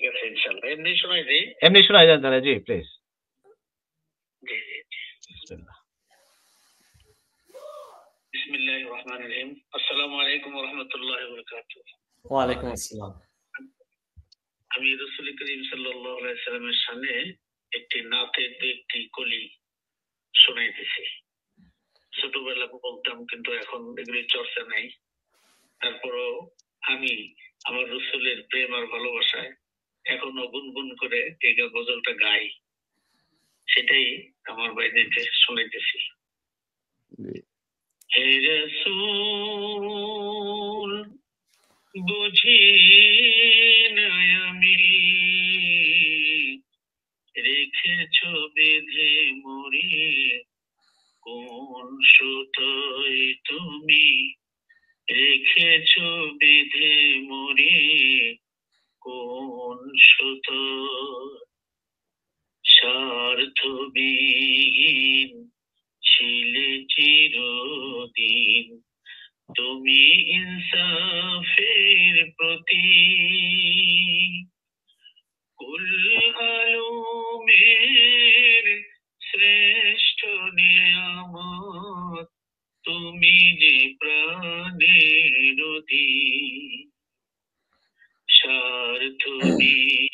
ঠিক আছে ইনশাআল্লাহ। এমনি শোনাই দিই। এমনি শোনাই দেন তাহলে, জি প্লিজ। জি জি বিসমিল্লাহ। বিসমিল্লাহির রহমানির রহিম। আসসালামু আলাইকুম ওয়া রাহমাতুল্লাহি ওয়া বারাকাতুহু। ওয়া আলাইকুম আসসালাম। আমি রাসূল করিম সাল্লাল্লাহু আলাইহি ওয়াসাল্লামের সামনে একটি নাতের একটি কলি শোনাইতেছি। ছোটবেলা বলতাম, কিন্তু এখন এগুলি চর্চা নাই। তারপরও আমি আমার রাসূলের প্রেম আর ভালোবাসায় এখনো গুনগুন করে এই গজলটা গাই, সেটাই আমার ভাইদেরকে শোনাইতেছি। হে রাসূল বুঝি নাই আমি রেখেছ বেঁধে মরি কোন সুতোয় তুমি রেখেছ বেঁধে মরি কোন সুতো স্বার্থবিহীন ছিলে চিরদিন তুমি ইনসাফের প্রতীক কুল আলমের শ্রেষ্ঠ নিয়ামত তুমি যে প্রাণের অধিক স্বার্থবিহীন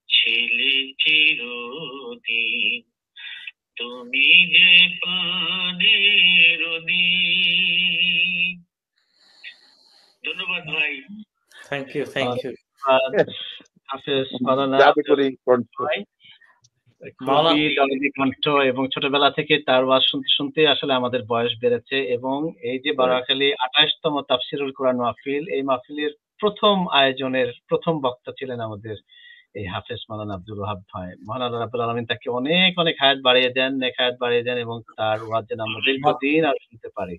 ছিলে চিরদিন তুমি যে প্রাণের অধিক। ধন্যবাদ ভাই। Thank you, thank you. হাফেজ মাওলানা ভাই, মাওলানা খুবই দরদি কণ্ঠ, এবং ছোটবেলা থেকে তার ওয়াজ শুনতে শুনতে আসলে আমাদের বয়স বেড়েছে, এবং এই যে বারাখালী 28তম তাফসিরুল কোরআন মাহফিল, এই মাহফিলের প্রথম আয়োজনের প্রথম বক্তা ছিলেন আমাদের এই হাফেজ মাওলানা আব্দুল ওয়াহাব ভাই। মহান আল্লাহ রাব্বুল আলামিন তাকে অনেক অনেক হায়াত বাড়িয়ে দেন, নেক হায়াত বাড়িয়ে দেন, এবং তার ওয়াজ যেন আমরা দীর্ঘদিন আর শুনতে পারি।